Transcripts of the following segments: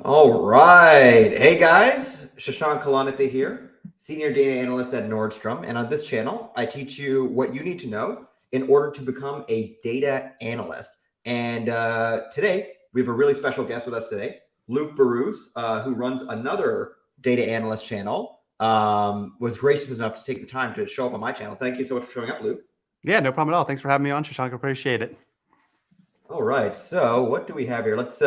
All right. Hey guys, Shashank Kalanathy here, Senior Data Analyst at Nordstrom. And on this channel, I teach you what you need to know in order to become a data analyst. And today, we have a really special guest with us today, Luke Barus, who runs another data analyst channel, was gracious enough to take the time to show up on my channel. Thank you so much for showing up, Luke. Yeah, no problem at all. Thanks for having me on, Shashank. Appreciate it. All right, so what do we have here? Let's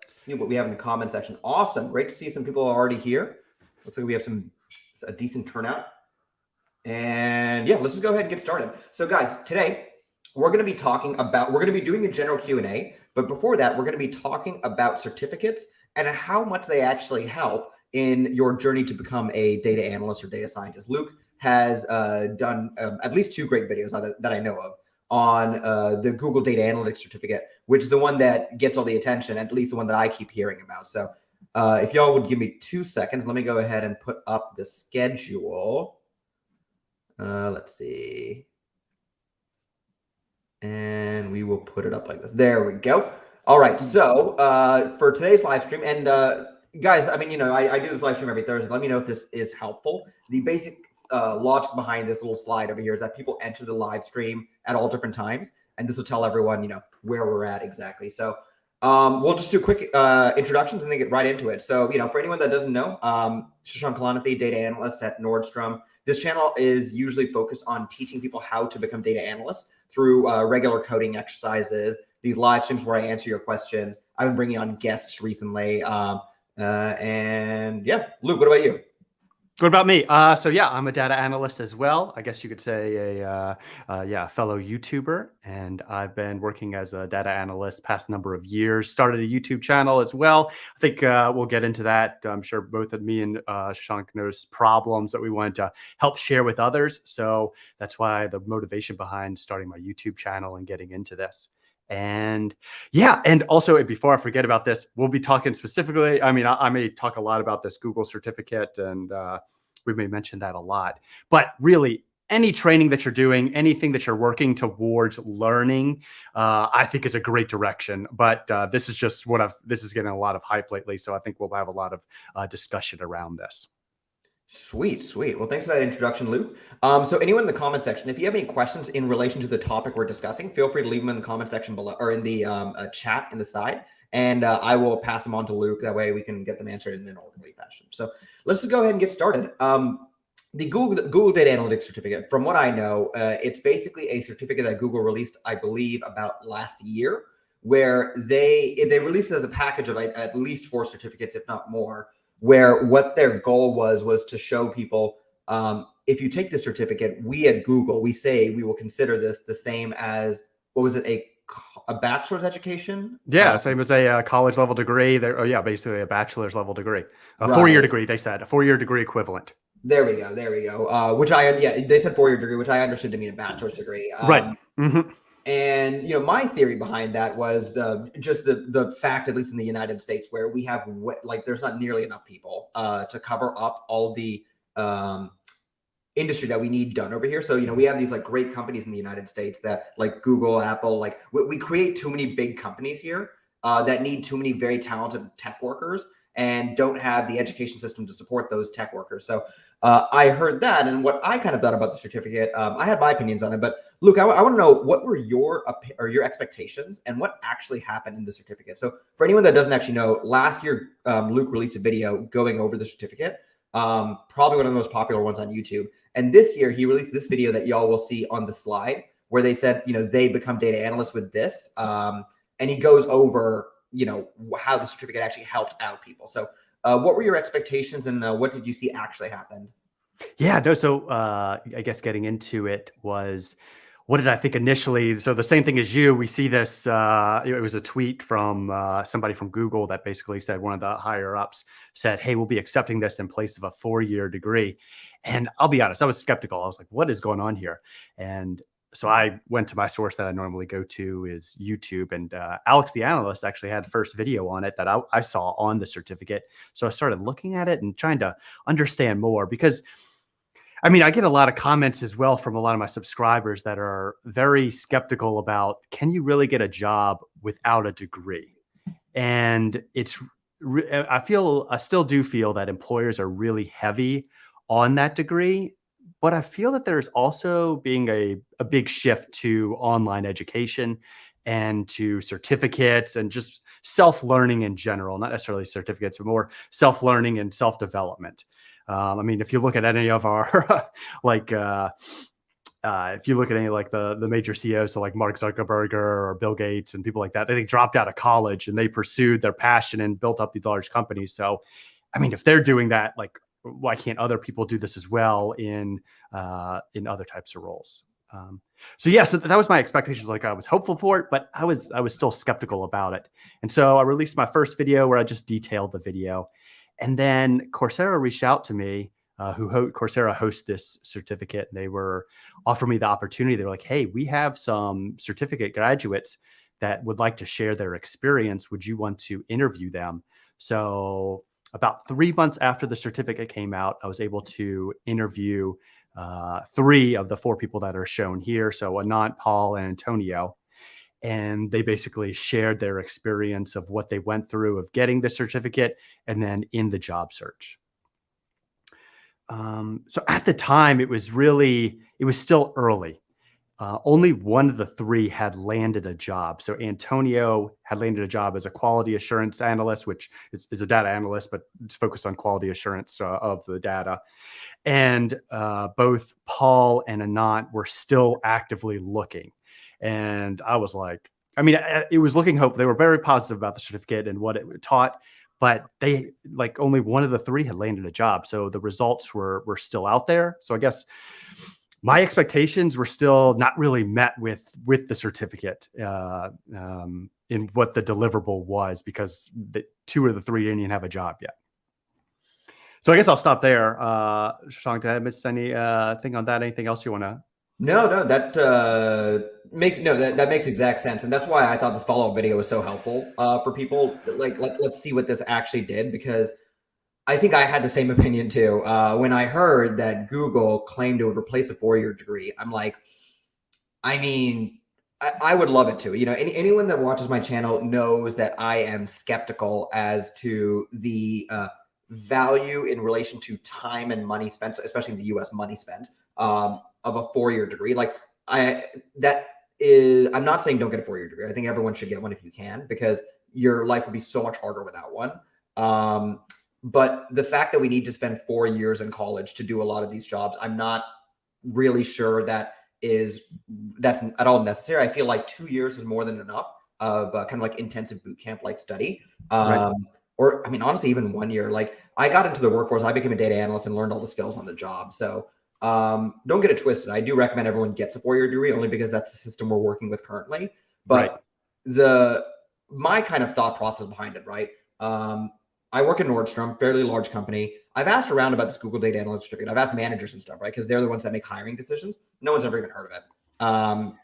see what we have in the comment section. Awesome, great to see some people already here. Looks like we have a decent turnout. And yeah, let's just go ahead and get started. So guys, today we're going to be doing a general Q&A, but before that, we're going to be talking about certificates and how much they actually help in your journey to become a data analyst or data scientist. Luke has done at least 2 great videos that I know of on the Google Data Analytics certificate, which is the one that gets all the attention, at least the one that I keep hearing about. So if y'all would give me 2 seconds, let me go ahead and put up the schedule. Let's see. And we will put it up like this. There we go. All right. So for today's live stream, and guys, I mean, I do this live stream every Thursday. Let me know if this is helpful. The basic logic behind this little slide over here is that people enter the live stream at all different times, and this will tell everyone, where we're at exactly. So we'll just do quick introductions and then get right into it. So, for anyone that doesn't know, Shashank Kalanathy, data analyst at Nordstrom. This channel is usually focused on teaching people how to become data analysts through regular coding exercises, these live streams where I answer your questions. I've been bringing on guests recently. And yeah, Luke, what about you? What about me? So yeah, I'm a data analyst as well. I guess you could say a fellow YouTuber, and I've been working as a data analyst past number of years. Started a YouTube channel as well. I think we'll get into that. I'm sure both of me and Shashank noticed problems that we wanted to help share with others. So that's why the motivation behind starting my YouTube channel and getting into this. And yeah, and also before I forget about this, we'll be talking specifically. I mean, I may talk a lot about this Google certificate, and we may mention that a lot. But really, any training that you're doing, anything that you're working towards learning, I think is a great direction. But this is just this is getting a lot of hype lately, so I think we'll have a lot of discussion around this. Sweet. Well, thanks for that introduction, Luke. So anyone in the comment section, if you have any questions in relation to the topic we're discussing, feel free to leave them in the comment section below or in the chat in the side, and I will pass them on to Luke. That way we can get them answered in an orderly fashion. So let's just go ahead and get started. The Google Data Analytics certificate, from what I know, it's basically a certificate that Google released, I believe, about last year, where they released it as a package of at least 4 certificates, if not more, where what their goal was to show people, if you take this certificate, we at Google, we say we will consider this the same as, what was it, a bachelor's education? Yeah, same as a college level degree. Basically a bachelor's level degree, a Right. 4-year degree. They said a 4-year degree equivalent. There we go. They said 4-year degree, which I understood to mean a bachelor's degree. Right. Mm-hmm. And my theory behind that was just the fact, at least in the United States, where we have there's not nearly enough people to cover up all the industry that we need done over here. So we have these great companies in the United States that, like Google, Apple, we create too many big companies here that need too many very talented tech workers and don't have the education system to support those tech workers. So I heard that, and what I kind of thought about the certificate, I had my opinions on it, but Luke, I want to know, what were your expectations and what actually happened in the certificate? So for anyone that doesn't actually know, last year, Luke released a video going over the certificate, probably one of the most popular ones on YouTube. And this year he released this video that y'all will see on the slide, where they said, they become data analysts with this. And he goes over, how the certificate actually helped out people. So what were your expectations, and what did you see actually happen? Yeah, no. So I guess getting into it was, what did I think initially? So the same thing as you, we see this, it was a tweet from somebody from Google that basically said, one of the higher ups said, hey, we'll be accepting this in place of a 4-year degree. And I'll be honest, I was skeptical. I was like, what is going on here? And so I went to my source that I normally go to, is YouTube, and Alex the Analyst actually had the first video on it that I saw on the certificate. So I started looking at it and trying to understand more, because I mean, I get a lot of comments as well from a lot of my subscribers that are very skeptical about, can you really get a job without a degree? And I still do feel that employers are really heavy on that degree, but I feel that there's also being a big shift to online education and to certificates and just self-learning in general, not necessarily certificates, but more self-learning and self-development. I mean, if you look at any of our like if you look at any like the major CEOs, so like Mark Zuckerberg or Bill Gates and people like that, they dropped out of college and they pursued their passion and built up these large companies. So, I mean, if they're doing that, like, why can't other people do this as well in other types of roles? So yeah, so that was my expectations. Like I was hopeful for it, but I was still skeptical about it. And so I released my first video where I just detailed the video, and then Coursera reached out to me. Coursera hosts this certificate. They were offering me the opportunity. They were like, "Hey, we have some certificate graduates that would like to share their experience. Would you want to interview them?" So about 3 months after the certificate came out, I was able to interview three of the four people that are shown here. So Anant, Paul, and Antonio. And they basically shared their experience of what they went through of getting the certificate and then in the job search. So at the time, it was still early. Only one of the three had landed a job. So Antonio had landed a job as a quality assurance analyst, which is a data analyst, but it's focused on quality assurance of the data. And both Paul and Anant were still actively looking. And I was like, I mean, it was looking hope. They were very positive about the certificate and what it taught, but they like only one of the three had landed a job. So the results were still out there. So I guess my expectations were still not really met with the certificate in what the deliverable was, because the two of the three didn't even have a job yet. So I guess I'll stop there. Shashank, did I miss any thing on that? Anything else you want to? No, that makes exact sense, and that's why I thought this follow-up video was so helpful for people. Like, let's see what this actually did, because I think I had the same opinion too. When I heard that Google claimed it would replace a 4-year degree, I'm like, I mean, I would love it to. Anyone that watches my channel knows that I am skeptical as to the value in relation to time and money spent, especially in the U.S. money spent, of a 4-year degree. Like I'm not saying don't get a 4-year degree. I think everyone should get one if you can, because your life would be so much harder without one. But the fact that we need to spend 4 years in college to do a lot of these jobs, I'm not really sure that's at all necessary. I feel like 2 years is more than enough of kind of like intensive boot camp like study. Right. Or I mean, honestly, even 1 year. Like I got into the workforce, I became a data analyst and learned all the skills on the job. So don't get it twisted. I do recommend everyone gets a 4-year degree, only because that's the system we're working with currently. But my kind of thought process behind it, right? I work at Nordstrom, fairly large company. I've asked around about this Google Data Analyst certificate. I've asked managers and stuff, right? Because they're the ones that make hiring decisions. No one's ever even heard of it. Oh,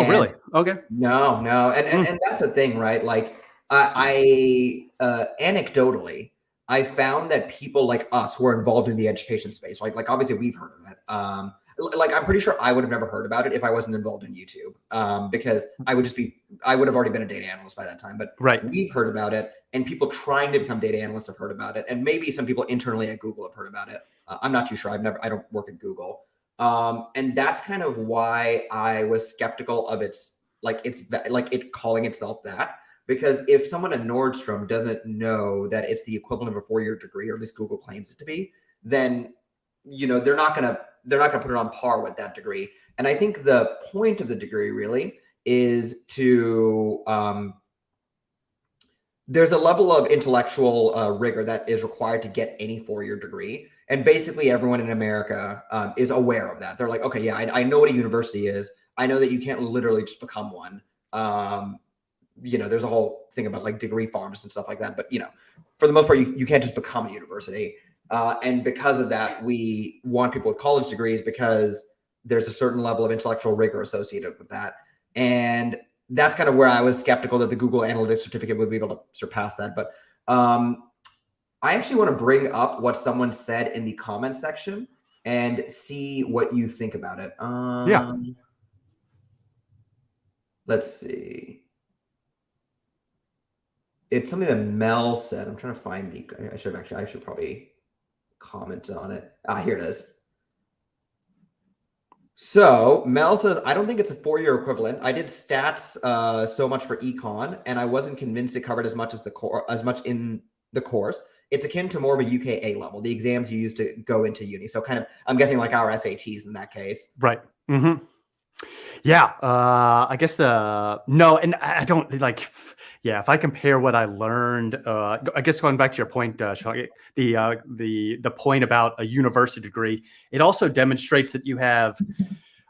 And really? Okay. no, and that's the thing, right? Like anecdotally, I found that people like us who are involved in the education space, like obviously we've heard of it. Like I'm pretty sure I would have never heard about it if I wasn't involved in YouTube, because I would have already been a data analyst by that time. But Right. we've heard about it, and people trying to become data analysts have heard about it, and maybe some people internally at Google have heard about it. I'm not too sure. I don't work at Google. And that's kind of why I was skeptical of it calling itself that. Because if someone at Nordstrom doesn't know that it's the equivalent of a 4-year degree, or at least Google claims it to be, then they're not gonna put it on par with that degree. And I think the point of the degree really is to there's a level of intellectual rigor that is required to get any 4-year degree. And basically everyone in America is aware of that. They're like, okay, yeah, I know what a university is. I know that you can't literally just become one. There's a whole thing about like degree farms and stuff like that. But, for the most part, you can't just become a university. And because of that, we want people with college degrees because there's a certain level of intellectual rigor associated with that. And that's kind of where I was skeptical that the Google Analytics certificate would be able to surpass that. But I actually want to bring up what someone said in the comments section and see what you think about it. Yeah. Let's see. it's something that Mel said. I'm trying to find I should probably comment on it. Here it is. So Mel says, I don't think it's a 4-year equivalent. I did stats so much for econ, and I wasn't convinced it covered as much in the course. It's akin to more of a UK A level, the exams you use to go into uni. So kind of, I'm guessing like our SATs in that case. Right. Mm-hmm. Yeah, I guess no, and I don't like. Yeah, if I compare what I learned, I guess going back to your point, Sean, the point about a university degree, it also demonstrates that you have.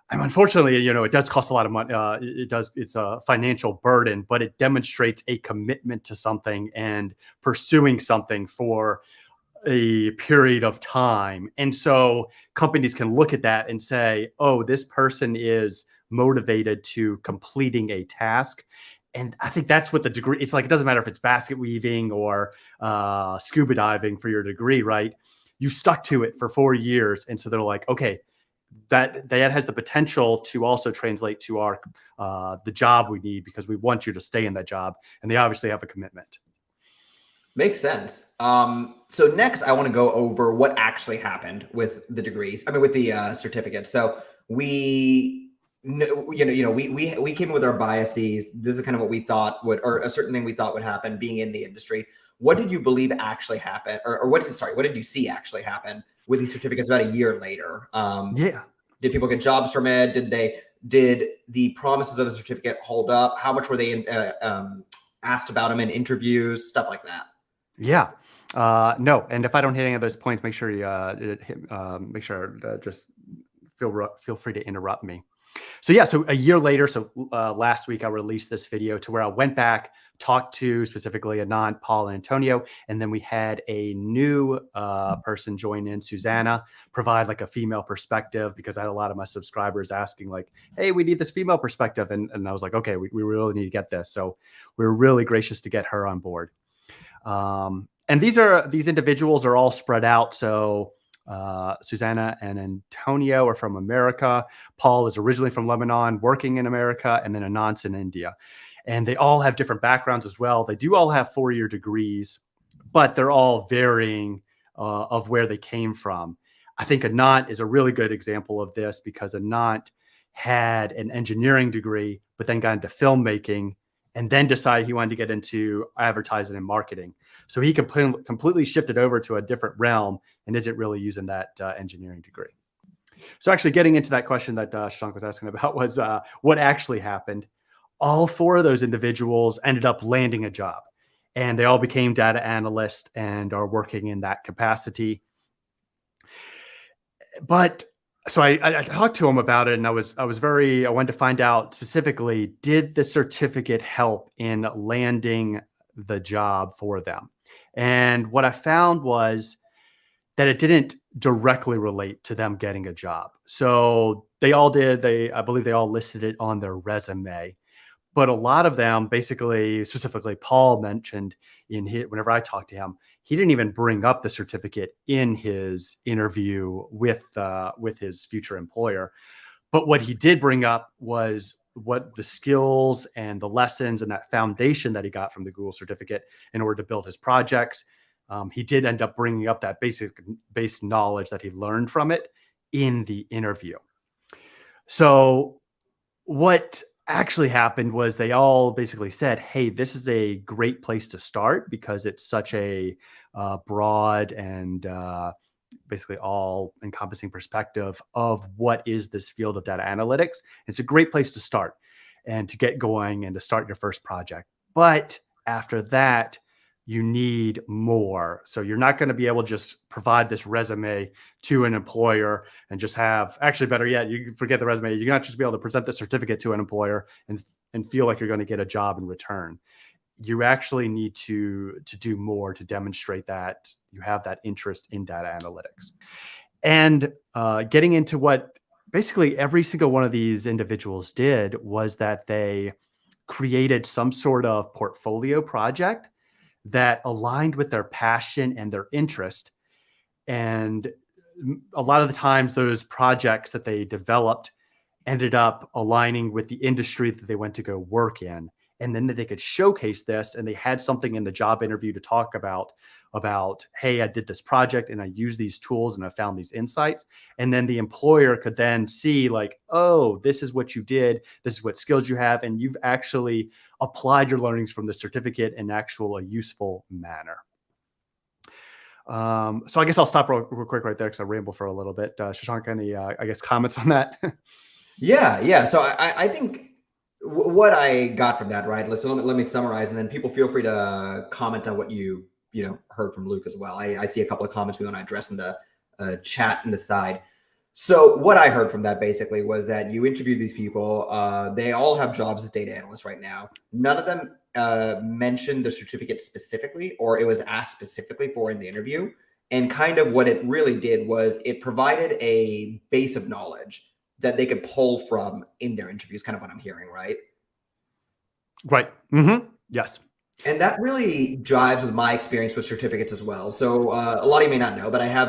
Unfortunately, it does cost a lot of money. It's a financial burden, but it demonstrates a commitment to something and pursuing something for a period of time. And so companies can look at that and say, oh, this person is motivated to completing a task. And I think that's what the degree, it's like, it doesn't matter if it's basket weaving or scuba diving for your degree, right? You stuck to it for 4 years. And so they're like, okay, that has the potential to also translate to our the job we need, because we want you to stay in that job. And they obviously have a commitment. Makes sense. So next, I want to go over what actually happened with the degrees. I mean, with the certificates. So we came in with our biases. This is kind of what we thought would, or a certain thing we thought would happen being in the industry. What did you believe actually happened, or what did you see actually happen with these certificates about a year later? Yeah. Did people get jobs from it? Did the promises of the certificate hold up? How much were they asked about them in interviews, stuff like that? Yeah. No. And if I don't hit any of those points, make sure you just feel free to interrupt me. So yeah, so a year later, so last week I released this video to where I went back, talked to specifically Anand, Paul, and Antonio, and then we had a new person join in, Susanna, provide like a female perspective, because I had a lot of my subscribers asking like, hey, we need this female perspective. And I was like, okay, we really need to get this. So we were really gracious to get her on board. And these individuals are all spread out. So Susanna and Antonio are from America. Paul is originally from Lebanon, working in America, and then Anand's in India. And they all have different backgrounds as well. They do all have 4-year degrees, but they're all varying of where they came from. I think Anand is a really good example of this, because Anand had an engineering degree, but then got into filmmaking, and then decided he wanted to get into advertising and marketing. So he completely shifted over to a different realm and isn't really using that engineering degree. So actually getting into that question that Shank was asking about was what actually happened. All 4 of those individuals ended up landing a job, and they all became data analysts and are working in that capacity. But so I talked to him about it, and I wanted to find out specifically, did the certificate help in landing the job for them? And what I found was that it didn't directly relate to them getting a job. So they all did. I believe they all listed it on their resume. But a lot of them, basically, specifically Paul mentioned whenever I talked to him, he didn't even bring up the certificate in his interview with his future employer. But what he did bring up was what the skills and the lessons and that foundation that he got from the Google certificate in order to build his projects. He did end up bringing up that base knowledge that he learned from it in the interview. So what actually happened was they all basically said, hey, this is a great place to start, because it's such a broad and basically all encompassing perspective of what is this field of data analytics. It's a great place to start and to get going and to start your first project. But after that, you need more. So you're not going to be able to just provide this resume to an employer and just actually better yet, you forget the resume. You're not just be able to present the certificate to an employer and feel like you're going to get a job in return. You actually need to do more to demonstrate that you have that interest in data analytics. And getting into what basically every single one of these individuals did was that they created some sort of portfolio project that aligned with their passion and their interest. And a lot of the times those projects that they developed ended up aligning with the industry that they went to go work in. and then that they could showcase this, and they had something in the job interview to talk about, hey, I did this project and I used these tools and I found these insights. And then the employer could then see like, oh, this is what you did. This is what skills you have. And you've actually applied your learnings from the certificate in a useful manner. So I guess I'll stop real quick right there because I ramble for a little bit. Shashank, any, I guess, comments on that? Yeah. So I think what I got from that, right? Listen, let me summarize, and then people feel free to comment on what you heard from Luke as well. I see a couple of comments we want to address in the chat in the side. So what I heard from that basically was that you interviewed these people. They all have jobs as data analysts right now. None of them mentioned the certificate specifically, or it was asked specifically for in the interview. And kind of what it really did was it provided a base of knowledge that they could pull from in their interviews, kind of what I'm hearing, right? Right. Mm-hmm. Yes. And that really jives with my experience with certificates as well. So a lot of you may not know, but I have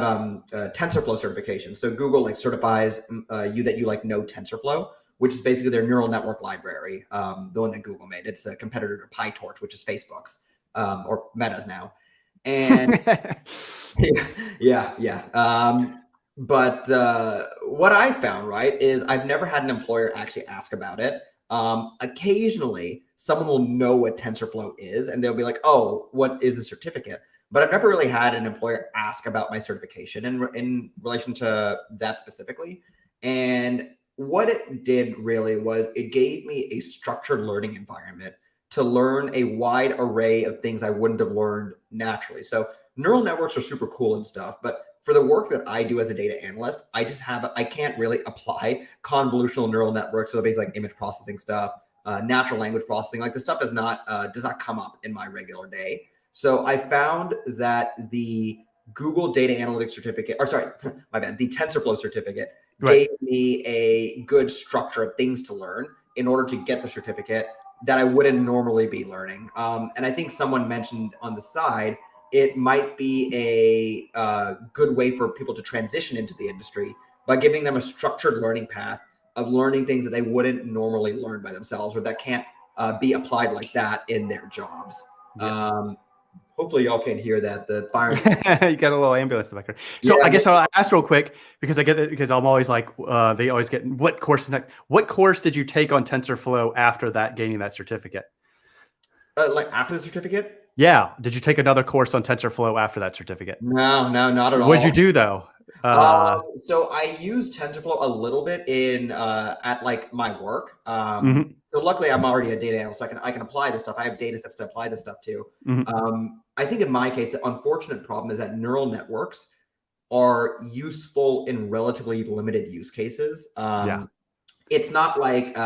TensorFlow certification. So Google like certifies you that you like know TensorFlow, which is basically their neural network library, the one that Google made. It's a competitor to PyTorch, which is Facebook's or Meta's now. And yeah. But what I found, right, is I've never had an employer actually ask about it. Occasionally, someone will know what TensorFlow is, and they'll be like, "Oh, what is a certificate?" But I've never really had an employer ask about my certification in relation to that specifically. And what it did really was it gave me a structured learning environment to learn a wide array of things I wouldn't have learned naturally. So neural networks are super cool and stuff, but for the work that I do as a data analyst, I can't really apply convolutional neural networks. So basically like image processing stuff, natural language processing, like this stuff does not come up in my regular day. So I found that the Google Data Analytics certificate, or sorry, my bad, the TensorFlow certificate gave me a good structure of things to learn in order to get the certificate that I wouldn't normally be learning. And I think someone mentioned on the side, it might be a good way for people to transition into the industry by giving them a structured learning path of learning things that they wouldn't normally learn by themselves, or that can't be applied like that in their jobs. Yeah. Hopefully y'all can hear that. The fire. You got a little ambulance in the background. So yeah, I guess I'll ask real quick because I get it, because I'm always like, they always get, what course is next? What course did you take on TensorFlow after that, gaining that certificate? Like after the certificate? Yeah. Did you take another course on TensorFlow after that certificate? No, not at all. What'd you do though? So I use TensorFlow a little bit in at like my work. So luckily I'm already a data analyst. So I can apply this stuff. I have data sets to apply this stuff to. I think in my case, the unfortunate problem is that neural networks are useful in relatively limited use cases. It's not like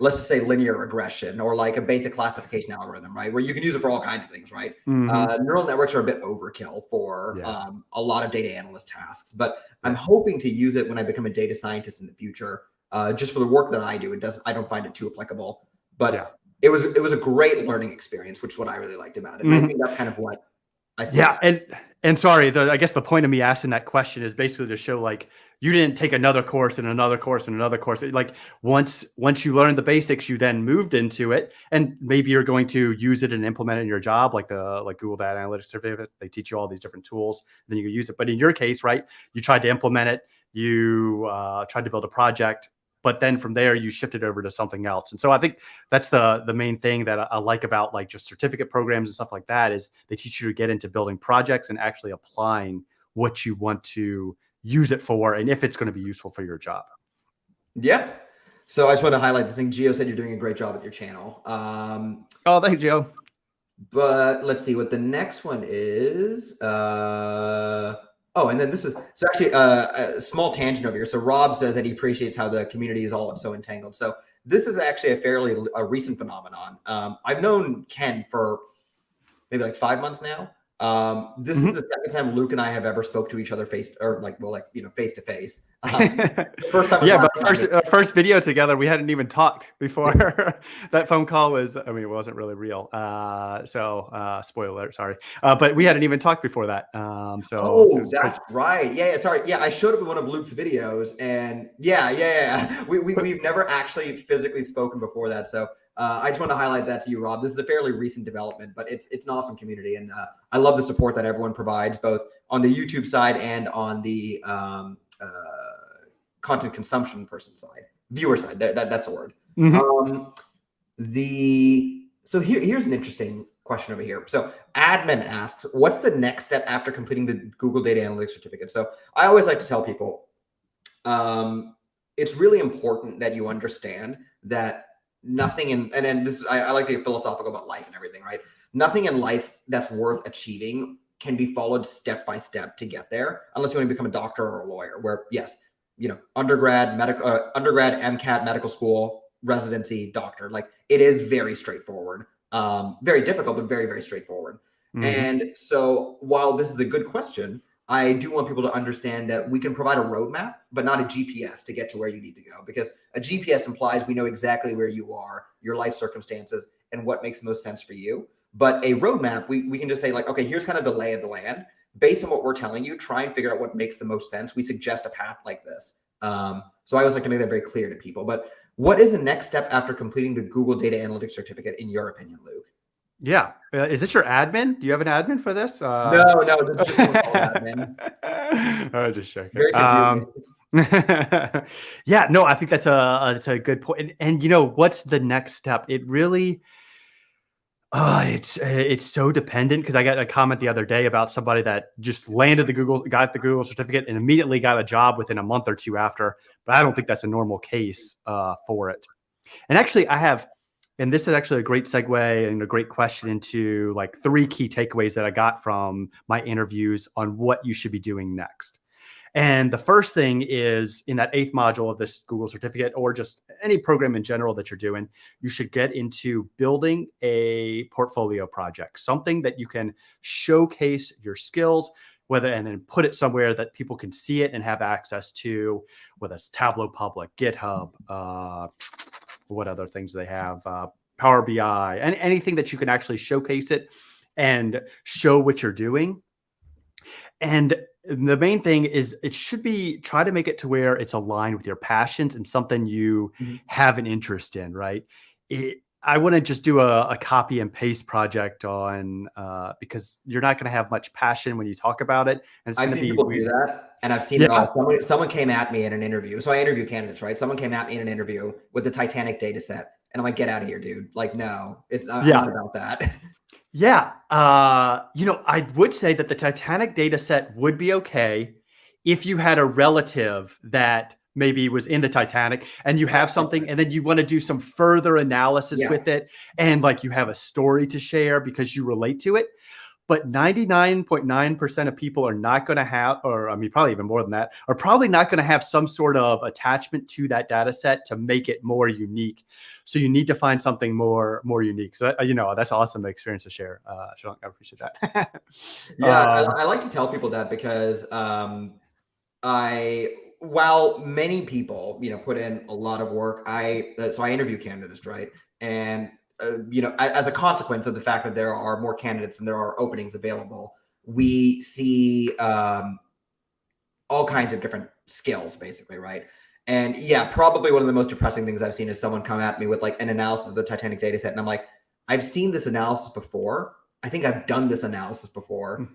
let's just say linear regression or like a basic classification algorithm, right? Where you can use it for all kinds of things, right? Neural networks are a bit overkill for a lot of data analyst tasks, but I'm hoping to use it when I become a data scientist in the future. Just for the work that I do, I don't find it too applicable, but it was a great learning experience, which is what I really liked about it. And I think that's kind of what I see. Yeah, and sorry, I guess the point of me asking that question is basically to show like you didn't take another course and another course and another course. Like once you learned the basics, you then moved into it, and maybe you're going to use it and implement it in your job, like Google Data Analytics certificate. They teach you all these different tools, then you can use it. But in your case, right, you tried to implement it. You tried to build a project. But then from there, you shifted over to something else. And so I think that's the main thing that I like about like just certificate programs and stuff like that is they teach you to get into building projects and actually applying what you want to use it for and if it's going to be useful for your job. Yeah. So I just want to highlight the thing. Gio said you're doing a great job with your channel. Oh, thank you, Gio. But let's see what the next one is. Oh, and then this is so actually a small tangent over here. So Rob says that he appreciates how the community is all so entangled. So this is actually a fairly recent phenomenon. I've known Ken for maybe like 5 months now. This is the second time Luke and I have ever spoke to each other face to face. First time. Yeah, but first video together, we hadn't even talked before. That phone call was, I mean, it wasn't really real. So spoiler alert, sorry. But we hadn't even talked before that. That's right. Yeah, sorry. Yeah, I showed up in one of Luke's videos, and yeah. We've never actually physically spoken before that. So I just want to highlight that to you, Rob. This is a fairly recent development, but it's an awesome community, and I love the support that everyone provides, both on the YouTube side and on the content consumption person side, viewer side. That's the word. Mm-hmm. So here's an interesting question over here. So admin asks, what's the next step after completing the Google Data Analytics certificate? So I always like to tell people, it's really important that you understand that nothing and this I like to get philosophical about life and everything, right? Nothing in life that's worth achieving can be followed step by step to get there, unless you want to become a doctor or a lawyer, where yes, undergrad, MCAT, medical school, residency, doctor, like it is very straightforward. Very difficult, but very, very straightforward. Mm-hmm. And so while this is a good question, I do want people to understand that we can provide a roadmap, but not a GPS to get to where you need to go, because a GPS implies we know exactly where you are, your life circumstances, and what makes the most sense for you. But a roadmap, we can just say like, okay, here's kind of the lay of the land. Based on what we're telling you, try and figure out what makes the most sense. We suggest a path like this. So I always like to make that very clear to people. But what is the next step after completing the Google Data Analytics certificate, in your opinion, Luke? Yeah. Is this your admin? Do you have an admin for this? No, this is just someone called admin. I was just checking. Very confusing. Yeah, no, I think that's a good point. And what's the next step? It really, it's so dependent, because I got a comment the other day about somebody that just got the Google certificate and immediately got a job within a month or two after. But I don't think that's a normal case for it. And actually, and this is actually a great segue and a great question into like 3 key takeaways that I got from my interviews on what you should be doing next. And the first thing is, in that 8th module of this Google certificate, or just any program in general that you're doing, you should get into building a portfolio project, something that you can showcase your skills, and then put it somewhere that people can see it and have access to, whether it's Tableau Public, GitHub, what other things they have, Power BI, and anything that you can actually showcase it and show what you're doing. And the main thing is, it should be, try to make it to where it's aligned with your passions and something you have an interest in, right? I wouldn't just do a copy and paste project on, because you're not going to have much passion when you talk about it. And it's I've going to seen be people weird. do that, and I've seen it all. Someone came at me in an interview. So I interview candidates, right? Someone came at me in an interview with the Titanic data set, and I'm like, get out of here, dude. Like, no, I'm not about that. Yeah. I would say that the Titanic data set would be okay if you had a relative that maybe was in the Titanic and you have something, and then you want to do some further analysis with it, and like you have a story to share because you relate to it. But 99.9% of people are not going to have, or I mean, probably even more than that, are probably not going to have some sort of attachment to that data set to make it more unique. So you need to find something more unique. So, that's awesome experience to share. Sean, I appreciate that. I like to tell people that, because while many people, put in a lot of work, so I interview candidates, right? And as a consequence of the fact that there are more candidates and there are openings available, we see all kinds of different skills, basically, right? And yeah, probably one of the most depressing things I've seen is someone come at me with like an analysis of the Titanic data set, and I'm like, I've seen this analysis before. I think I've done this analysis before.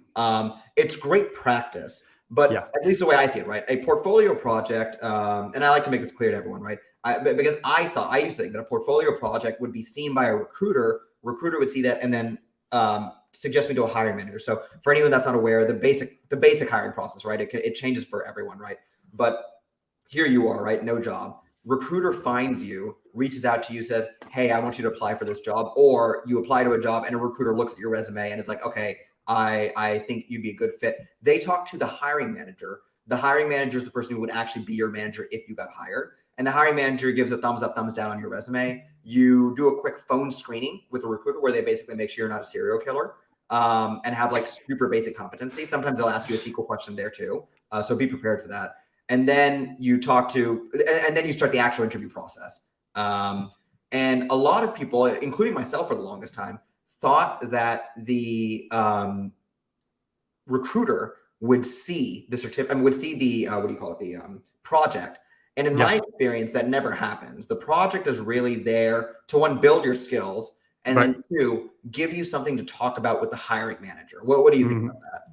It's great practice, but at least the way I see it, right? A portfolio project, and I like to make this clear to everyone, right? Because I used to think that a portfolio project would be seen by a recruiter. Recruiter would see that and then suggest me to a hiring manager. So for anyone that's not aware, the basic hiring process, right? It changes for everyone, right? But here you are, right? No job. Recruiter finds you, reaches out to you, says, hey, I want you to apply for this job. Or you apply to a job and a recruiter looks at your resume and it's like, okay, I think you'd be a good fit. They talk to the hiring manager. The hiring manager is the person who would actually be your manager if you got hired. And the hiring manager gives a thumbs up, thumbs down on your resume. You do a quick phone screening with a recruiter where they basically make sure you're not a serial killer, and have like super basic competency. Sometimes they'll ask you a SQL question there too. So be prepared for that. And then you start the actual interview process. And a lot of people, including myself for the longest time, thought that the recruiter would see the certificate, would see the, what do you call it? The project, And in my Yep. experience, that never happens. The project is really there to, one, build your skills, and Right. then two, give you something to talk about with the hiring manager. What do you think Mhm. about that?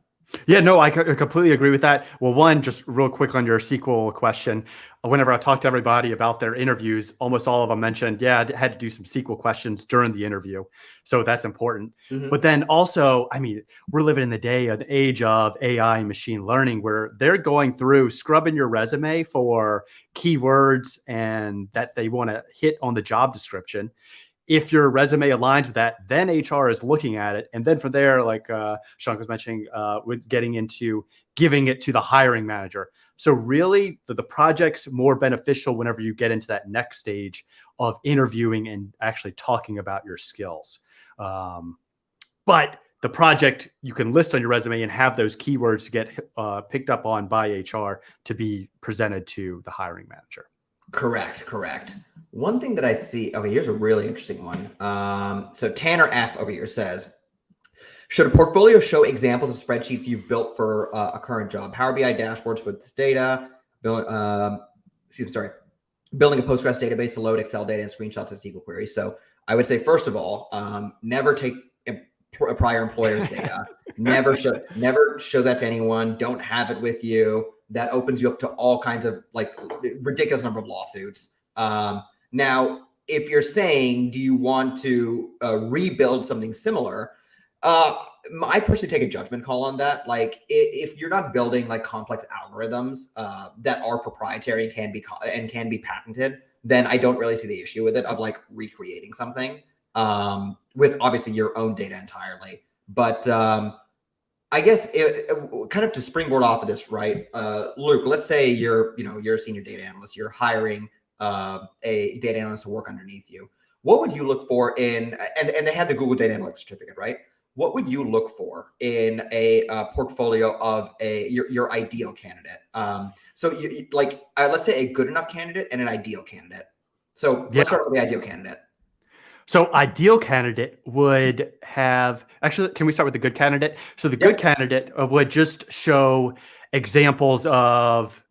Yeah, no, I completely agree with that. Well, one, just real quick on your SQL question. Whenever I talk to everybody about their interviews, almost all of them mentioned, yeah, I had to do some SQL questions during the interview. So that's important. Mhm. But then also, I mean, we're living in the day, an age of AI and machine learning where they're going through scrubbing your resume for keywords and that they want to hit on the job description. If your resume aligns with that, then HR is looking at it. And then from there, like Sean was mentioning, with getting into giving it to the hiring manager. So really the project's more beneficial whenever you get into that next stage of interviewing and actually talking about your skills. But the project you can list on your resume and have those keywords get picked up on by HR to be presented to the hiring manager. Correct. One thing that I see, okay, here's a really interesting one. So Tanner F over here says, should a portfolio show examples of spreadsheets you've built for a current job? Power BI dashboards with this data, building a Postgres database to load Excel data and screenshots of SQL queries. So I would say, first of all, never take a prior employer's data. Never show that to anyone. Don't have it with you. That opens you up to all kinds of like ridiculous number of lawsuits. Now, if you're saying, do you want to rebuild something similar? I personally take a judgment call on that. Like, if you're not building like complex algorithms that are proprietary and can be patented, then I don't really see the issue with it of like recreating something with obviously your own data entirely. But I guess kind of to springboard off of this, right, Luke? Let's say you're a senior data analyst. You're hiring a data analyst to work underneath you. What would you look for in and they have the Google Data Analytics certificate, right? What would you look for in a portfolio of your ideal candidate? So let's say a good enough candidate and an ideal candidate. So let's Yeah. start with the ideal candidate. So ideal candidate would have actually, can we start with the good candidate? So the good Yep. candidate would just show examples of,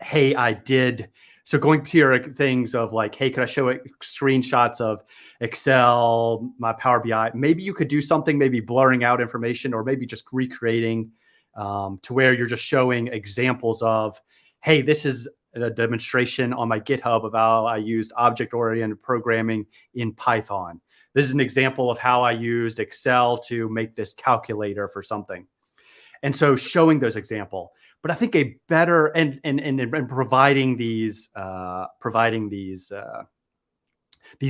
hey, I did. So going to your things of like, hey, could I show screenshots of Excel, my Power BI? Maybe you could do something, maybe blurring out information or maybe just recreating to where you're just showing examples of, hey, this is a demonstration on my GitHub of how I used object-oriented programming in Python. This is an example of how I used Excel to make this calculator for something. And so showing those example, but I think a better and providing these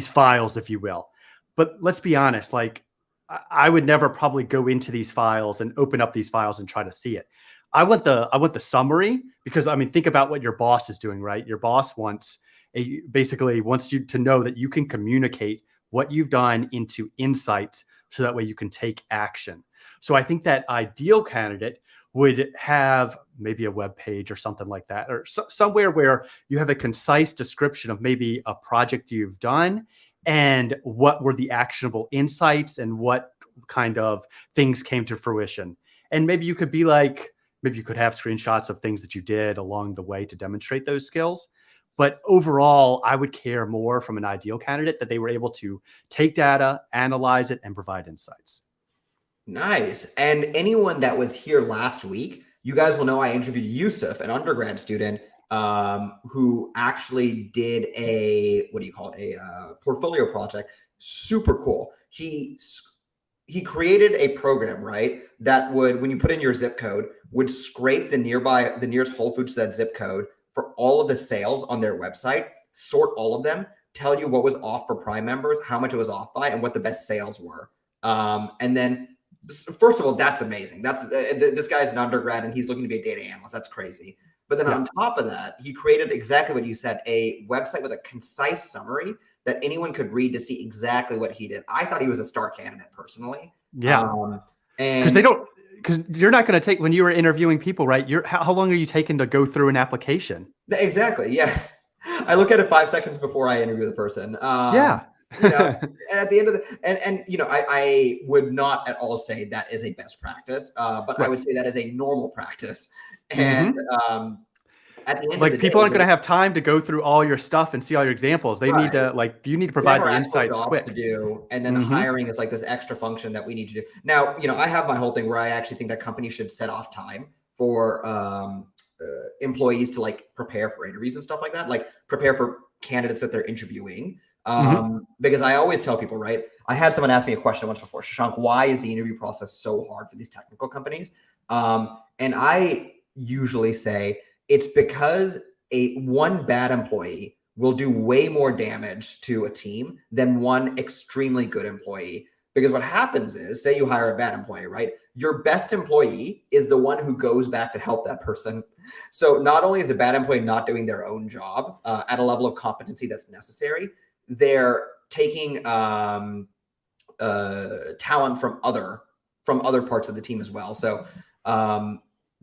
files, if you will. But let's be honest, like I would never probably go into these files and open up these files and try to see it. I want the summary because I mean, think about what your boss is doing, right? Your boss basically wants you to know that you can communicate what you've done into insights so that way you can take action. So I think that ideal candidate would have maybe a web page or something like that, or somewhere where you have a concise description of maybe a project you've done and what were the actionable insights and what kind of things came to fruition. And maybe you could be like, maybe you could have screenshots of things that you did along the way to demonstrate those skills. But overall, I would care more from an ideal candidate that they were able to take data, analyze it, and provide insights. Nice. And anyone that was here last week, you guys will know I interviewed Yusuf, an undergrad student who actually did a, what do you call it, a portfolio project. Super cool. He created a program, right, that would, when you put in your zip code, would scrape the nearest Whole Foods to that zip code for all of the sales on their website, sort all of them, tell you what was off for Prime members, how much it was off by, and what the best sales were. And then first of all, that's amazing. This guy's an undergrad and he's looking to be a data analyst. That's crazy. But then Yeah. on top of that, he created exactly what you said, a website with a concise summary that anyone could read to see exactly what he did. I thought he was a star candidate personally. Yeah. And Because you're not going to take, when you were interviewing people, right? How long are you taking to go through an application? exactly, yeah. I look at it 5 seconds before I interview the person. Yeah. At the end of I would not at all say that is a best practice, but I Right. would say that is a normal practice. And Mm-hmm. at the end of the Like day, people aren't going to have time to go through all your stuff and see all your examples. They need right. to you need to We have provide our the actual insights jobs to quick. do, and then Hmm. hiring is like this extra function that we need to do. Now, I have my whole thing where I actually think that companies should set off time for employees to like prepare for interviews and stuff like that, like prepare for candidates that they're interviewing. Hmm. Because I always tell people, right? I had someone ask me a question once before, Shashank, why is the interview process so hard for these technical companies? And I usually say it's because one bad employee will do way more damage to a team than one extremely good employee. Because what happens is, say you hire a bad employee, right? Your best employee is the one who goes back to help that person. So not only is a bad employee not doing their own job at a level of competency that's necessary, they're taking talent from other parts of the team as well. So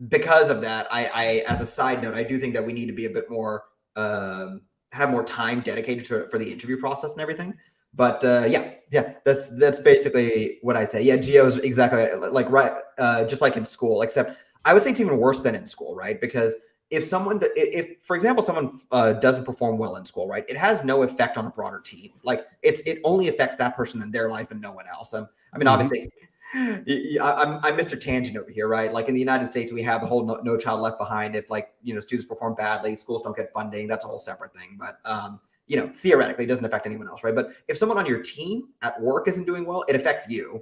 because of that, I as a side note, I do think that we need to be a bit more have more time dedicated to for the interview process and everything. But yeah, that's basically what I say. Yeah, Geo is exactly like right, just like in school, except I would say it's even worse than in school, right? Because if for example, someone doesn't perform well in school, right, it has no effect on a broader team. Like it only affects that person in their life and no one else. I mean, Hmm. obviously, I'm Mr. Tangent over here, right? Like in the United States, we have the whole no Child Left Behind. If like students perform badly, schools don't get funding. That's a whole separate thing. But theoretically, it doesn't affect anyone else, right? But if someone on your team at work isn't doing well, it affects you.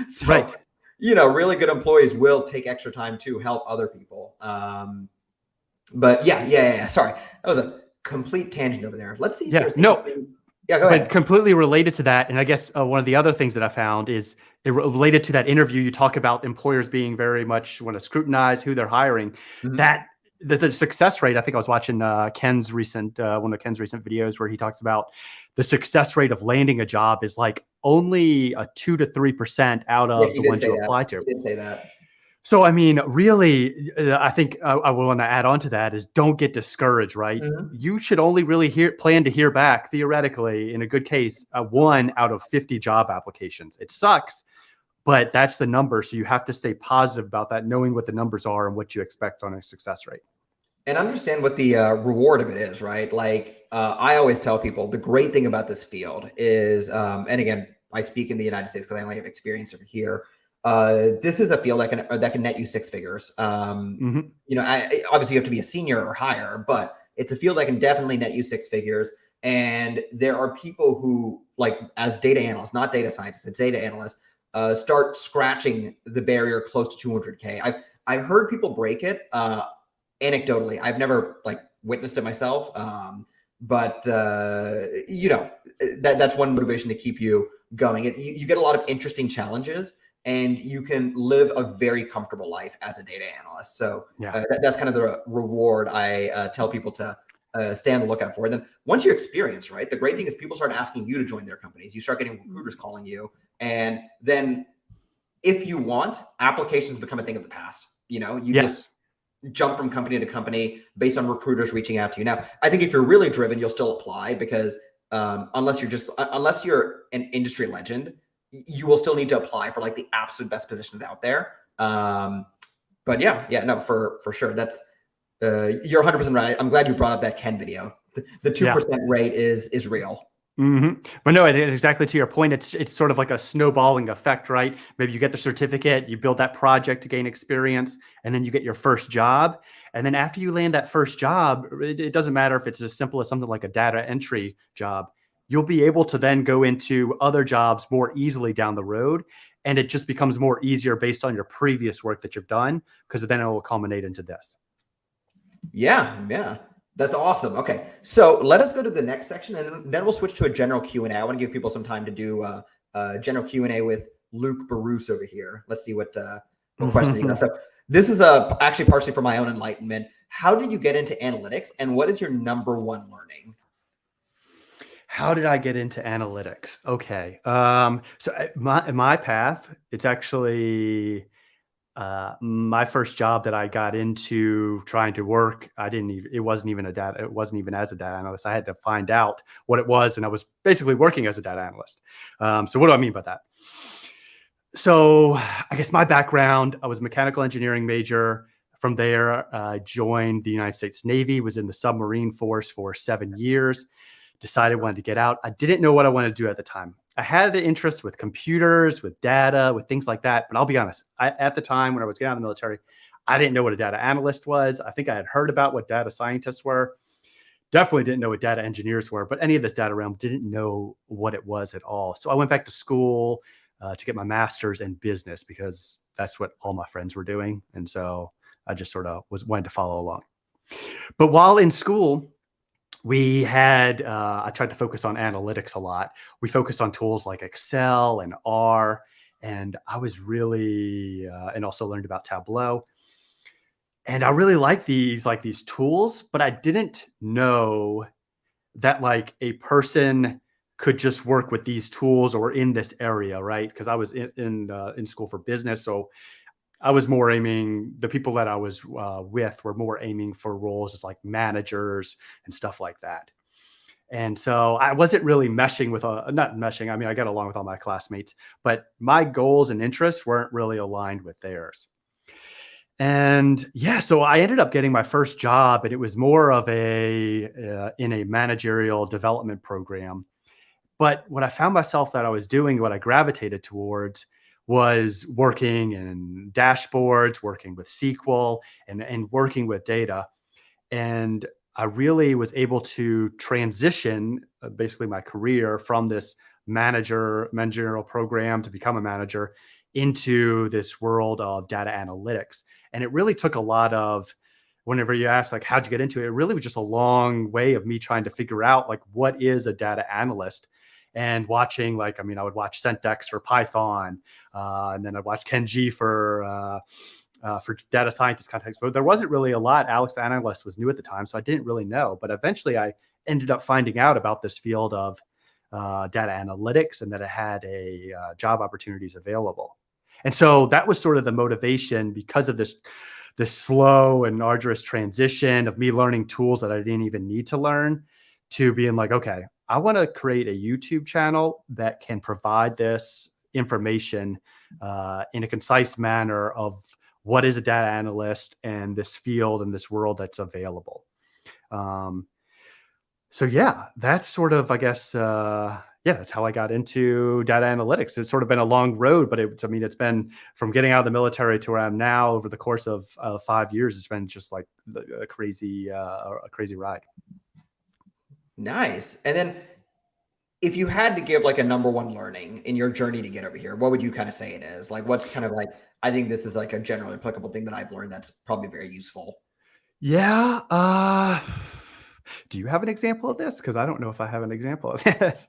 So Right. really good employees will take extra time to help other people. But yeah. Sorry, that was a complete tangent over there. Let's see if Yeah. there's No. anything. Yeah, go But ahead. completely related to that, and I guess one of the other things that I found is related to that interview. You talk about employers being very much want to scrutinize who they're hiring. Mhm. That the success rate. I think I was watching Ken's recent one of Ken's recent videos where he talks about the success rate of landing a job is like only a 2 to 3% out Yeah, of he the did ones say you that. apply to. He did say that. So, I mean, really, I think I want to add on to that is don't get discouraged, right? Mhm. You should only really plan to hear back, theoretically, in a good case, 1 out of 50 job applications. It sucks, but that's the number. So you have to stay positive about that, knowing what the numbers are and what you expect on a success rate. And understand what the reward of it is, right? Like I always tell people, the great thing about this field is, and again, I speak in the United States because I only have experience over here. This is a field that can net you six figures. Hmm. Obviously you have to be a senior or higher, but it's a field that can definitely net you six figures. And there are people who, like, as data analysts, not data scientists, it's data analysts, start scratching the barrier close to 200K. I heard people break it. Anecdotally, I've never like witnessed it myself, but that's one motivation to keep you going. You get a lot of interesting challenges, and you can live a very comfortable life as a data analyst. So Yeah. that's kind of the reward I tell people to stay on the lookout for. And then once you experience, right, the great thing is people start asking you to join their companies. You start getting recruiters calling you, and then if you want, applications become a thing of the past. You just Yes. jump from company to company based on recruiters reaching out to you. Now, I think if you're really driven, you'll still apply because unless you're an industry legend, you will still need to apply for like the absolute best positions out there. But yeah, no, for sure. That's you're 100% right. I'm glad you brought up that Ken video. The Yeah. 2% rate is real. But no, exactly to your point, it's sort of like a snowballing effect, right? Maybe you get the certificate, you build that project to gain experience, and then you get your first job. And then after you land that first job, it doesn't matter if it's as simple as something like a data entry job. You'll be able to then go into other jobs more easily down the road. And it just becomes more easier based on your previous work that you've done, because then it will culminate into this. Yeah. That's awesome. Okay. So let us go to the next section, and then we'll switch to a general Q&A. I want to give people some time to do general Q&A with Luke Baruch over here. Let's see what questions you got. So this is actually partially for my own enlightenment. How did you get into analytics, and what is your number one learning? How did I get into analytics? Okay. So my path, it's actually my first job that I got into trying to work. It wasn't even as a data analyst. I had to find out what it was, and I was basically working as a data analyst. So what do I mean by that? So I guess my background, I was a mechanical engineering major. From there, I joined the United States Navy, was in the submarine force for 7 years, decided I wanted to get out. I didn't know what I wanted to do at the time. I had the interest with computers, with data, with things like that. But I'll be honest, at the time when I was getting out of the military, I didn't know what a data analyst was. I think I had heard about what data scientists were. Definitely didn't know what data engineers were, but any of this data realm didn't know what it was at all. So I went back to school to get my master's in business because that's what all my friends were doing. And so I just sort of wanted to follow along. But while in school, we had, I tried to focus on analytics a lot. We focused on tools like Excel and R. And I was really, and also learned about Tableau. And I really like these tools, but I didn't know that like a person could just work with these tools or in this area, right? Because I was in school for business, so I was more aiming. The people that I was with were more aiming for roles as like managers and stuff like that. And so I wasn't really meshing with not meshing. I mean, I got along with all my classmates, but my goals and interests weren't really aligned with theirs. And yeah, so I ended up getting my first job, and it was more of in a managerial development program. But what I found myself that I was doing, what I gravitated towards, was working in dashboards, working with SQL, and working with data. And I really was able to transition basically my career from this managerial program to become a manager into this world of data analytics. And it really took a lot of, whenever you ask like how'd you get into it, it really was just a long way of me trying to figure out like what is a data analyst, and watching like, I mean, I would watch Centex for Python, and then I'd watch Kenji for data scientist context, but there wasn't really a lot. Alex the Analyst was new at the time, so I didn't really know. But eventually I ended up finding out about this field of data analytics, and that it had job opportunities available. And so that was sort of the motivation, because of this slow and arduous transition of me learning tools that I didn't even need to learn, to being like, okay, I want to create a YouTube channel that can provide this information in a concise manner of what is a data analyst and this field and this world that's available. So yeah, that's sort of, I guess, yeah, that's how I got into data analytics. It's sort of been a long road, but I mean, it's been from getting out of the military to where I'm now over the course of 5 years. It's been just like a crazy ride. Nice. And then if you had to give like a number one learning in your journey to get over here, what would you kind of say it is? Like, what's kind of like, I think this is like a generally applicable thing that I've learned that's probably very useful. Yeah. Do you have an example of this? Because I don't know if I have an example of this.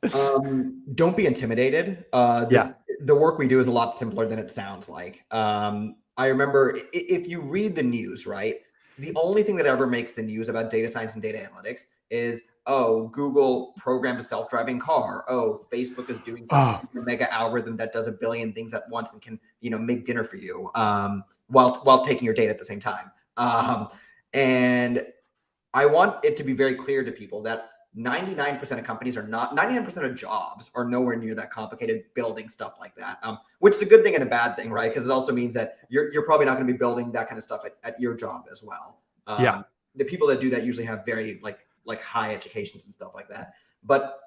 Don't be intimidated. Yeah. The work we do is a lot simpler than it sounds like. I remember if you read the news, right? The only thing that ever makes the news about data science and data analytics is, oh, Google programmed a self-driving car. Oh, Facebook is doing some Oh, super mega algorithm that does a billion things at once and can, make dinner for you while taking your data at the same time. And I want it to be very clear to people that 99% of companies are not, 99% of jobs are nowhere near that complicated building stuff like that, which is a good thing and a bad thing, right? Because it also means that you're probably not going to be building that kind of stuff at your job as well. yeah. The people that do that usually have very like high educations and stuff like that. But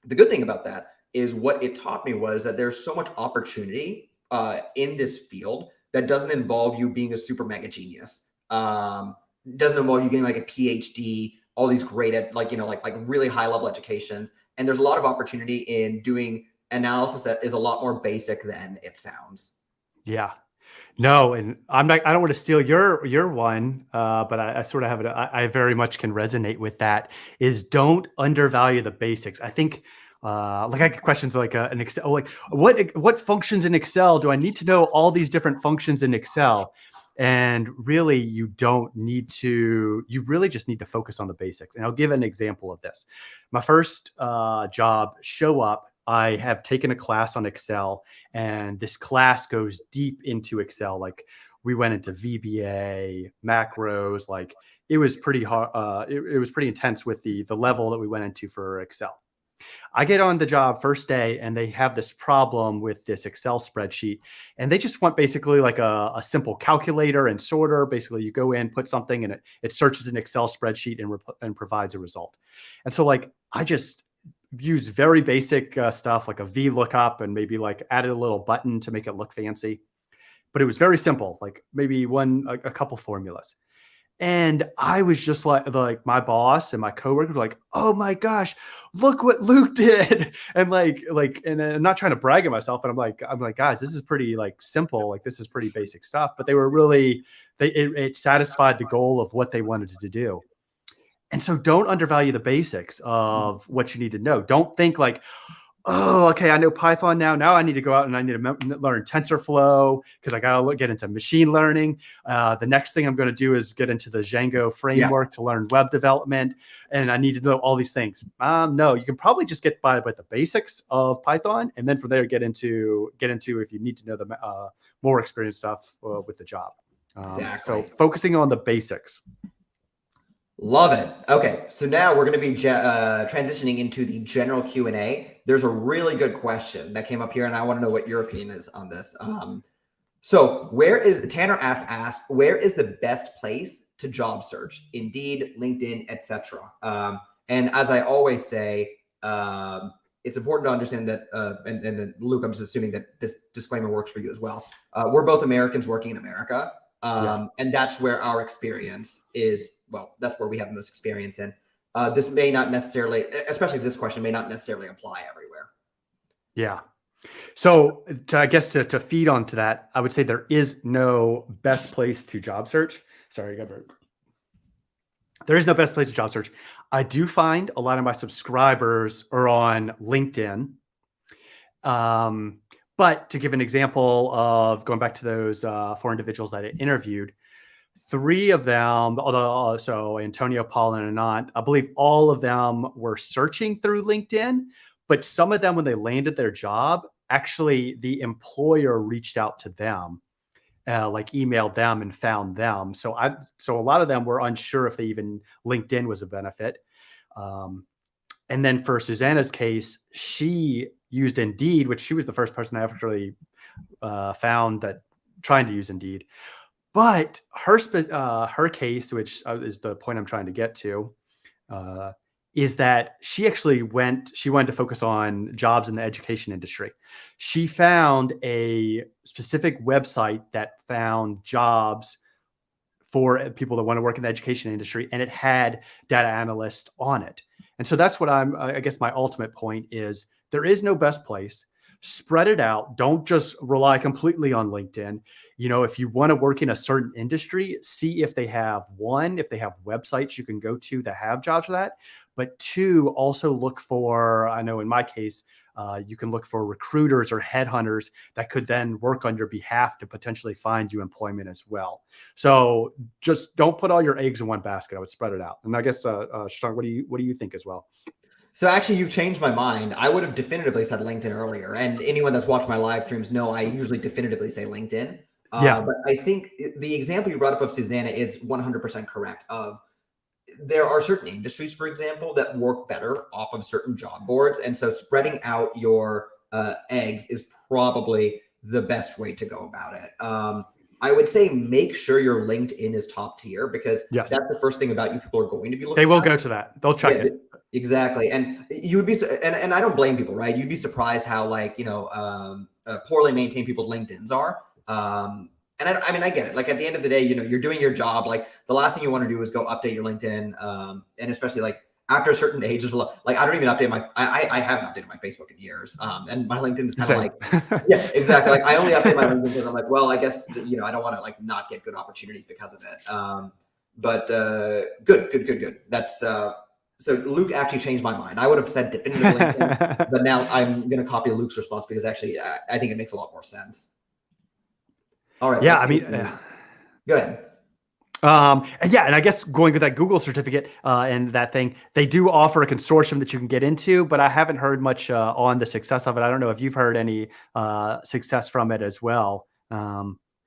the good thing about that is what it taught me was that there's so much opportunity in this field that doesn't involve you being a super mega genius. Doesn't involve you getting like a PhD, all these great like really high level educations. And there's a lot of opportunity in doing analysis that is a lot more basic than it sounds. Yeah. No, and I don't want to steal your one, but I sort of have it. I very much can resonate with that. Is don't undervalue the basics. I think, like I get questions like an Excel, like what functions in Excel do I need to know? All these different functions in Excel, and really you don't need to. You really just need to focus on the basics. And I'll give an example of this. My first job, show up. I have taken a class on Excel, and this class goes deep into Excel. Like we went into VBA, macros, like it was pretty hard. It was pretty intense with the level that we went into for Excel. I get on the job first day and they have this problem with this Excel spreadsheet, and they just want basically like a simple calculator and sorter. Basically, you go in, put something, and it searches an Excel spreadsheet and provides a result. And so like I just used very basic stuff like a VLOOKUP and maybe like added a little button to make it look fancy. But it was very simple, like maybe a couple formulas. And I was just like my boss and my coworker were like, "Oh my gosh, look what Luke did!" And and I'm not trying to brag on myself, but I'm like, guys, this is pretty like simple, like this is pretty basic stuff. But they were really, it satisfied the goal of what they wanted to do. And so, don't undervalue the basics of what you need to know. Don't think like, "Oh, okay, I know Python now. Now I need to go out and I need to learn TensorFlow because I got to get into machine learning. The next thing I'm going to do is get into the Django framework to learn web development, and I need to know all these things." No, you can probably just get by with the basics of Python, and then from there get into if you need to know the more experienced stuff with the job. Exactly. So focusing on the basics. Love it. Okay, so now we're going to be transitioning into the general Q&A. There's a really good question that came up here, and I want to know what your opinion is on this. So Tanner F asked, where is the best place to job search? Indeed, LinkedIn, etc. And as I always say, it's important to understand that, and then Luke, I'm just assuming that this disclaimer works for you as well. We're both Americans working in America. And that's where our experience is. Well, that's where we have the most experience in. This may not necessarily, especially this question, may not necessarily apply everywhere. Yeah. So I guess to feed onto that, I would say there is no best place to job search. Sorry, there is no best place to job search. I do find a lot of my subscribers are on LinkedIn. But to give an example of going back to those 4 individuals that I interviewed, 3 of them, so Antonio, Paul, and Anant, I believe all of them were searching through LinkedIn, but some of them, when they landed their job, actually the employer reached out to them, like emailed them and found them. So a lot of them were unsure if LinkedIn was a benefit. And then for Susanna's case, she used Indeed, which she was the first person I actually found that trying to use Indeed. But her case, which is the point I'm trying to get to, is that she wanted to focus on jobs in the education industry. She found a specific website that found jobs for people that want to work in the education industry, and it had data analyst on it. And so that's what I guess my ultimate point is, there is no best place. Spread it out. Don't just rely completely on LinkedIn. If you want to work in a certain industry, see if they have websites you can go to that have jobs for that. But 2, also look for, I know in my case, you can look for recruiters or headhunters that could then work on your behalf to potentially find you employment as well. So just don't put all your eggs in one basket. I would spread it out. And I guess, Shashank, what do you think as well? So actually, you've changed my mind. I would have definitively said LinkedIn earlier. And anyone that's watched my live streams know I usually definitively say LinkedIn. But I think the example you brought up of Susanna is 100% correct. There are certain industries, for example, that work better off of certain job boards. And so spreading out your eggs is probably the best way to go about it. I would say make sure your LinkedIn is top tier, because that's the first thing about you people are going to be looking at. They will go to that. They'll check it. Exactly. And you would be, and I don't blame people, right? You'd be surprised how poorly maintained people's LinkedIn's are. And I get it. Like at the end of the day, you're doing your job. Like the last thing you want to do is go update your LinkedIn. And especially like after a certain age, there's a lot, like I don't even update I haven't updated my Facebook in years. And my LinkedIn is kind of like, yeah, exactly. Like I only update my LinkedIn because I'm like, well, I guess, I don't want to like not get good opportunities because of it. But good. That's, so Luke actually changed my mind. I would have said definitively LinkedIn, but now I'm going to copy Luke's response because actually I think it makes a lot more sense. All right. Yeah, go ahead. And I guess going with that Google certificate and that thing, they do offer a consortium that you can get into, but I haven't heard much on the success of it. I don't know if you've heard any success from it as well.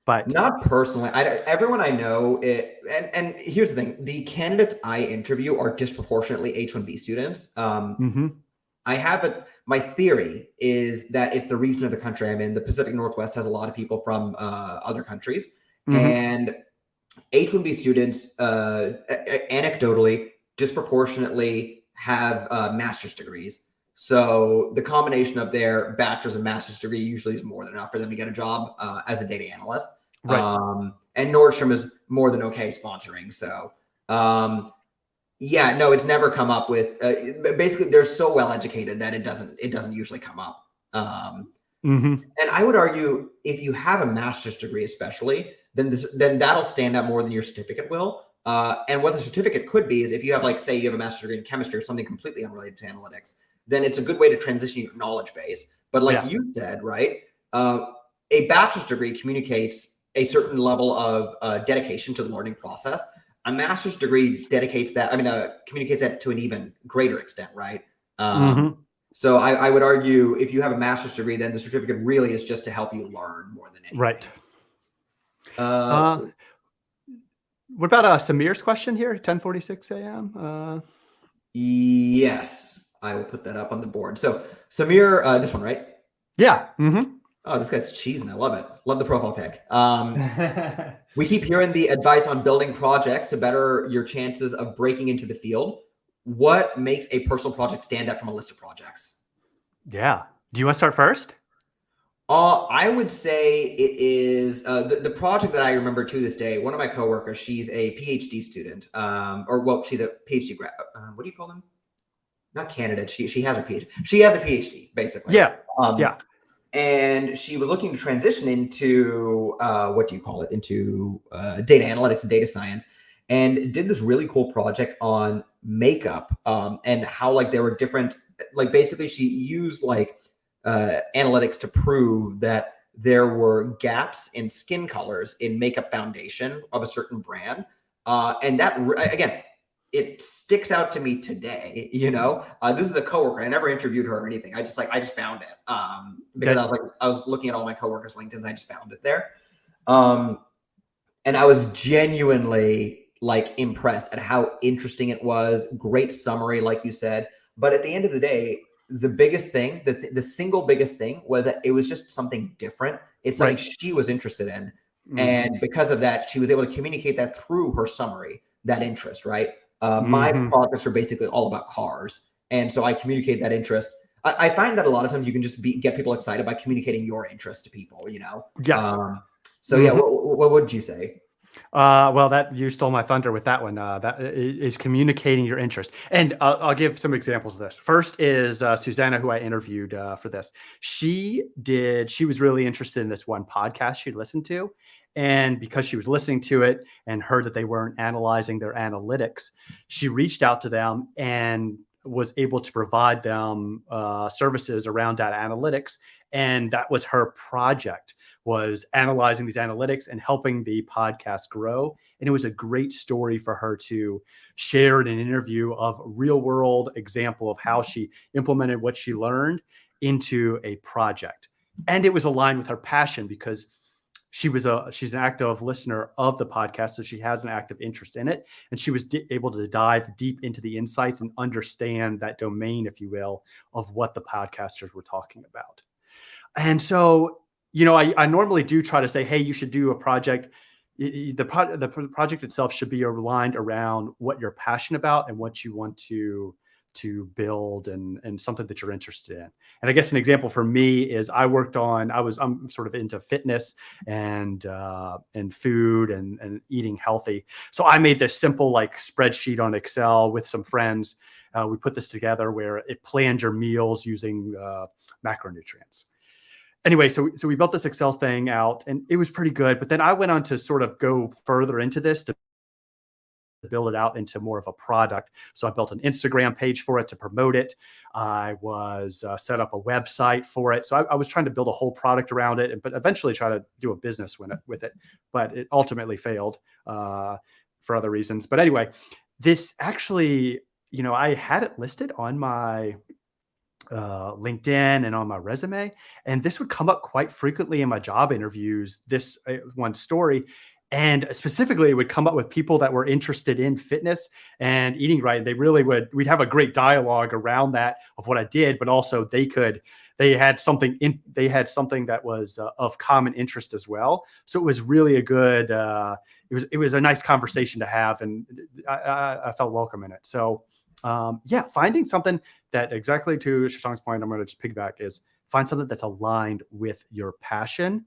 But not personally. Everyone I know it, and here's the thing: the candidates I interview are disproportionately H-1B students. I haven't. My theory is that it's the region of the country I'm in. The Pacific Northwest has a lot of people from other countries, Hmm. and H-1B students, anecdotally, disproportionately have master's degrees. So the combination of their bachelor's and master's degree usually is more than enough for them to get a job as a data analyst. Right. And Nordstrom is more than okay sponsoring. So yeah, no, it's never come up with. Basically, they're so well educated that it doesn't usually come up. Hmm. And I would argue if you have a master's degree, especially, then that'll stand out more than your certificate will. And what the certificate could be is if you have, like, say, you have a master's degree in chemistry or something completely unrelated to analytics, then it's a good way to transition your knowledge base. But like Yeah. you said, right, uh, a bachelor's degree communicates a certain level of dedication to the learning process. A master's degree dedicates that. I mean, communicates that to an even greater extent, right? Um, Hmm. so I would argue if you have a master's degree, then the certificate really is just to help you learn more than Right. anything. Uh, Uh, what about Samir's question here? 10:46 a.m. yes, I will put that up on the board. So Samir, this one, right? Yeah. Hmm. Oh, this guy's cheesing. I love it. Love the profile pic. We keep hearing the advice on building projects to better your chances of breaking into the field. What makes a personal project stand out from a list of projects? Yeah. Do you want to start first? I would say it is the project that I remember to this day. One of my coworkers, she's a PhD student, or well, she's a PhD grad. What do you call them? Not candidate. She has a PhD. She has a PhD basically. Yeah. Um, Yeah. and she was looking to transition into what do you call it? Into data analytics and data science, and did this really cool project on makeup and how, like, there were different, like, basically she used, like, analytics to prove that there were gaps in skin colors in makeup foundation of a certain brand, and that again, it sticks out to me today. This is a coworker. I never interviewed her or anything. I just found it because Okay. I was looking at all my coworkers' LinkedIn's. I just found it there, um, and I was genuinely, like, impressed at how interesting it was. Great summary, like you said. But at the end of the day, the biggest thing, the single biggest thing, was that it was just something different. It's something Right. she was interested in, Hmm. and because of that, she was able to communicate that through her summary. That interest, right? My Hmm. projects are basically all about cars, and so I communicate that interest. I find that a lot of times you can just get people excited by communicating your interest to people. Yes. So yeah, Hmm. what would you say? Well, that you stole my thunder with that one. Is communicating your interest, and I'll give some examples of this. First is Susanna, who I interviewed for this. She was really interested in this one podcast she'd listened to, and because she was listening to it and heard that they weren't analyzing their analytics, she reached out to them and was able to provide them services around data analytics, and that was her project, was analyzing these analytics and helping the podcast grow. And it was a great story for her to share in an interview of a real world example of how she implemented what she learned into a project. And it was aligned with her passion because she's an active listener of the podcast, so she has an active interest in it, and she was able to dive deep into the insights and understand that domain, if you will, of what the podcasters were talking about. And so, I normally do try to say, hey, you should do a project. The project itself should be aligned around what you're passionate about and what you want to build, and something that you're interested in. And I guess an example for me is I'm sort of into fitness and food and eating healthy. So I made this simple, like, spreadsheet on Excel with some friends. We put this together where it planned your meals using macronutrients. Anyway, so we built this Excel thing out, and it was pretty good. But then I went on to sort of go further into this to build it out into more of a product. So I built an Instagram page for it to promote it. I was set up a website for it. So I was trying to build a whole product around it, but eventually try to do a business with it. But it ultimately failed for other reasons. But anyway, this actually, I had it listed on my LinkedIn and on my resume. And this would come up quite frequently in my job interviews, this one story. And specifically, it would come up with people that were interested in fitness and eating right. They really would. We'd have a great dialogue around that of what I did, but also they had something that was of common interest as well. So it was really a good. It was a nice conversation to have, and I felt welcome in it. So yeah, finding something that, exactly to Shashank's point, I'm going to just piggyback, is find something that's aligned with your passion,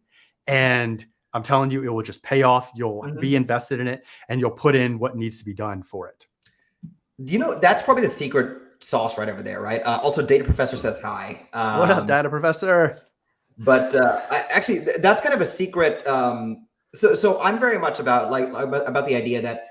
and I'm telling you, it will just pay off. You'll be invested in it, and you'll put in what needs to be done for it. That's probably the secret sauce right over there, right? Also, Data Professor says hi. What up, Data Professor? But actually, that's kind of a secret. So I'm very much about the idea that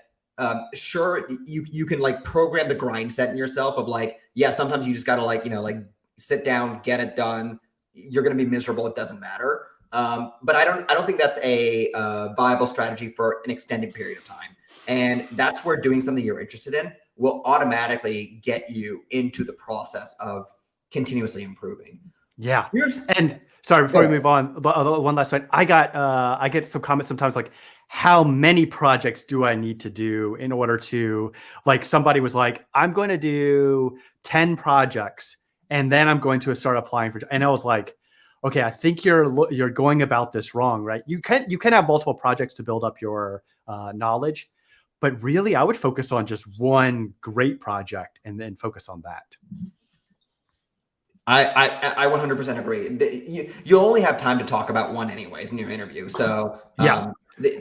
sure, you can like program the grind set in yourself of like, yeah, sometimes you just got to sit down, get it done. You're going to be miserable. It doesn't matter. But I don't think that's a viable strategy for an extended period of time. And that's where doing something you're interested in will automatically get you into the process of continuously improving. Yeah. And sorry, before we move on, one last one. I get some comments sometimes like, how many projects do I need to do in order to, like, somebody was like, I'm going to do 10 projects and then I'm going to start applying for, and I was like, okay, I think you're going about this wrong, right? You can have multiple projects to build up your knowledge, but really I would focus on just one great project and then focus on that. I 100% agree. You only have time to talk about one anyways in your interview. So yeah,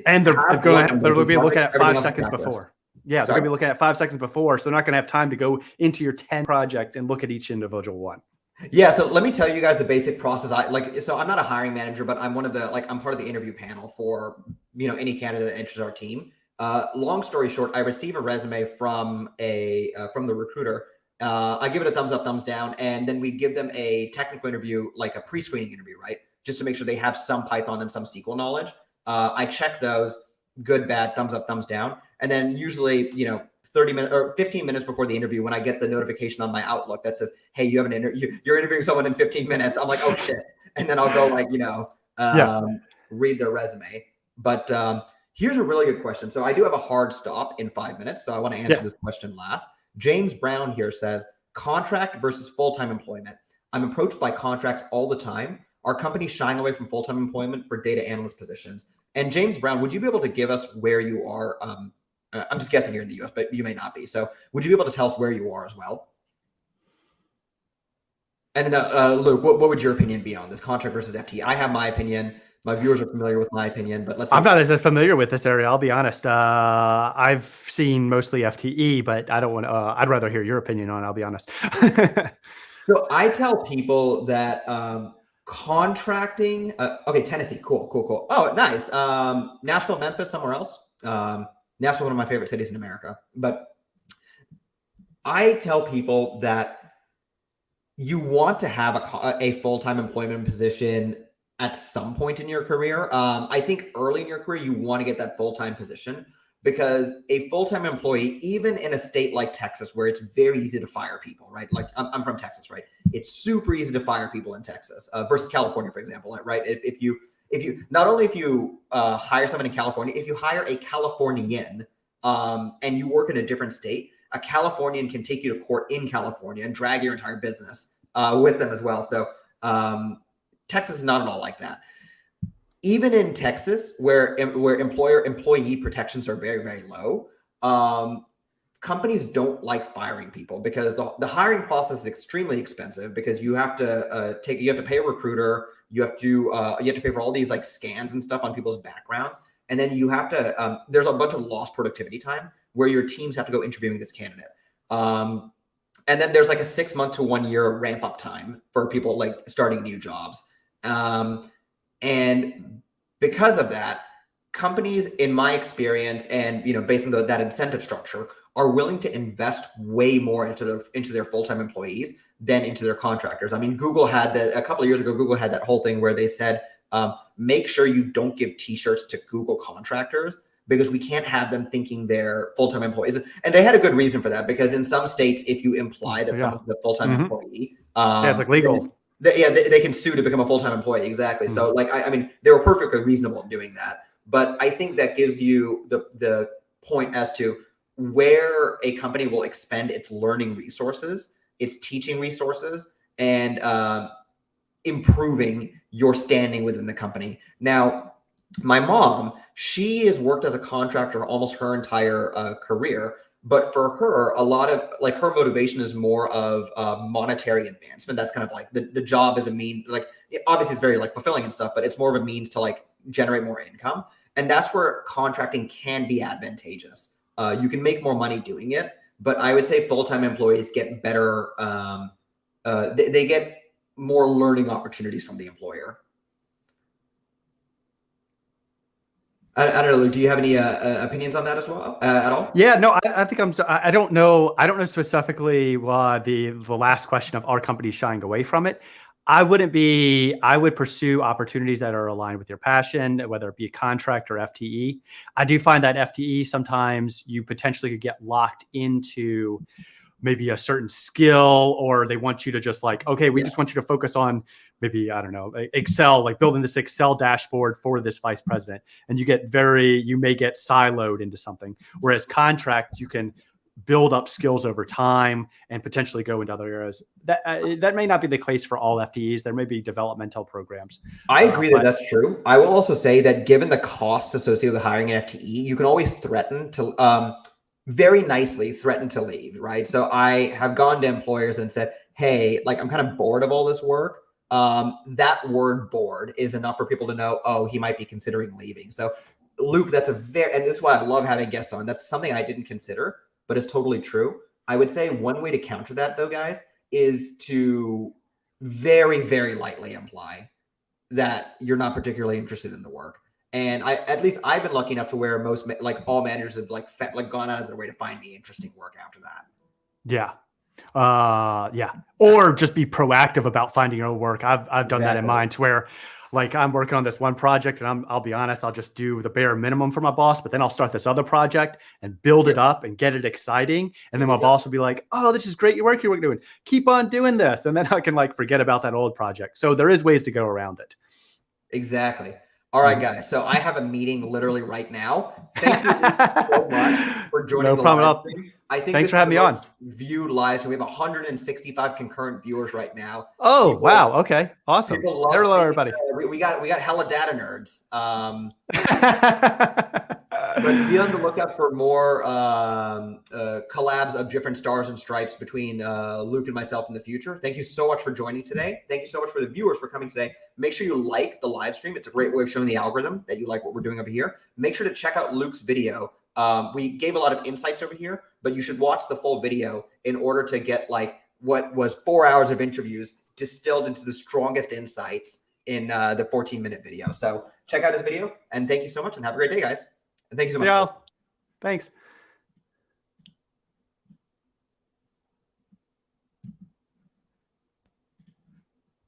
and they're going to be looking at 5 seconds before. Yeah, they're going to be looking at 5 seconds before, so they're not going to have time to go into your 10 projects and look at each individual one. Yeah, so let me tell you guys the basic process. So I'm not a hiring manager, but I'm I'm part of the interview panel for any candidate that enters our team. Long story short, I receive a resume from from the recruiter. I give it a thumbs up, thumbs down, and then we give them a technical interview, like a pre-screening interview, right? Just to make sure they have some Python and some SQL knowledge. I check those, good, bad, thumbs up, thumbs down, and then usually 30 minutes or 15 minutes before the interview, when I get the notification on my Outlook that says, hey, you have an interview, you're interviewing someone in 15 minutes. I'm like, oh shit. And then I'll go read their resume. But here's a really good question. So I do have a hard stop in 5 minutes. So I want to answer this question last. James Brown here says, contract versus full-time employment. I'm approached by contracts all the time. Are companies shying away from full-time employment for data analyst positions? And James Brown, would you be able to give us where you are? I'm just guessing you're in the US, but you may not be. So would you be able to tell us where you are as well? And then Luke, what would your opinion be on this, contract versus FTE? I have my opinion. My viewers are familiar with my opinion, but I'm not as familiar with this area. I'll be honest. I've seen mostly FTE, but I don't want to, I'd rather hear your opinion on it. I'll be honest. So I tell people that contracting, okay, Tennessee, cool. Oh, nice. Nashville, Memphis, somewhere else. Nashville, one of my favorite cities in America. But I tell people that you want to have a full-time employment position at some point in your career. I think early in your career, you want to get that full-time position, because a full-time employee, even in a state like Texas, where it's very easy to fire people, right? Like I'm from Texas, right? It's super easy to fire people in Texas versus California, for example, right? If you hire someone in California, if you hire a Californian and you work in a different state, a Californian can take you to court in California and drag your entire business with them as well. So Texas is not at all like that. Even in Texas, where employee protections are very, very low, companies don't like firing people, because the hiring process is extremely expensive, because you have to pay a recruiter, you have to pay for all these like scans and stuff on people's backgrounds, and then you have to there's a bunch of lost productivity time where your teams have to go interviewing this candidate. And then there's like a 6 month to 1 year ramp up time for people like starting new jobs. And because of that, companies, in my experience, and based on that incentive structure, are willing to invest way more into their full-time employees than into their contractors. I mean, Google had a couple of years ago. Google had that whole thing where they said, make sure you don't give T-shirts to Google contractors, because we can't have them thinking they're full-time employees. And they had a good reason for that, because in some states, if you imply that someone's a full-time employee, it's like legal. They can sue to become a full-time employee. Exactly. So like, I mean, they were perfectly reasonable in doing that. But I think that gives you the point as to where a company will expend its learning resources, its teaching resources, and improving your standing within the company. Now, my mom, she has worked as a contractor almost her entire career. But for her, a lot of like her motivation is more of monetary advancement. That's kind of like the job is a mean, like obviously it's very like fulfilling and stuff, but it's more of a means to like generate more income. And that's where contracting can be advantageous. You can make more money doing it, but I would say full-time employees get better. They get more learning opportunities from the employer. I don't know. Do you have any opinions on that as well at all? Yeah, no, I think I don't know. I don't know specifically the last question of, are companies shying away from it? I would pursue opportunities that are aligned with your passion, whether it be a contract or FTE. I do find that FTE, sometimes you potentially could get locked into maybe a certain skill, or they want you to just like, okay, we just want you to focus on maybe, I don't know, Excel, like building this Excel dashboard for this vice president. And you may get siloed into something. Whereas contract, you can build up skills over time and potentially go into other areas. That may not be the case for all FTEs. There may be developmental programs. I agree that that's true. I will also say that given the costs associated with hiring an FTE, you can always threaten to very nicely threaten to leave, right? So I have gone to employers and said, hey, like I'm kind of bored of all this work. That word bored is enough for people to know, oh, he might be considering leaving. So Luke, and this is why I love having guests on. That's something I didn't consider, but it's totally true. I would say one way to counter that though, guys, is to very, very lightly imply that you're not particularly interested in the work. And at least I've been lucky enough to where most, like all managers have like gone out of their way to find me interesting work after that. Yeah. Yeah. Or just be proactive about finding your own work. I've done that in mine, to where like I'm working on this one project and I'll be honest, I'll just do the bare minimum for my boss, but then I'll start this other project and build it up and get it exciting. And then my boss will be like, oh, this is great. Your work you're doing. Keep on doing this. And then I can like forget about that old project. So there is ways to go around it. Exactly. All right, guys. So I have a meeting literally right now. Thank you so much for joining the live stream. I think thanks for having me on. Viewed live. So we have 165 concurrent viewers right now. Oh, wow. Okay. Awesome. Hello, everybody. We got hella data nerds. But be on the lookout for more collabs of different stars and stripes between Luke and myself in the future. Thank you so much for joining today. Thank you so much for the viewers for coming today. Make sure you like the live stream. It's a great way of showing the algorithm that you like what we're doing over here. Make sure to check out Luke's video. We gave a lot of insights over here, but you should watch the full video in order to get like what was 4 hours of interviews distilled into the strongest insights in the 14-minute video. So check out his video, and thank you so much, and have a great day, guys. And thank you so much. Yeah. Thanks.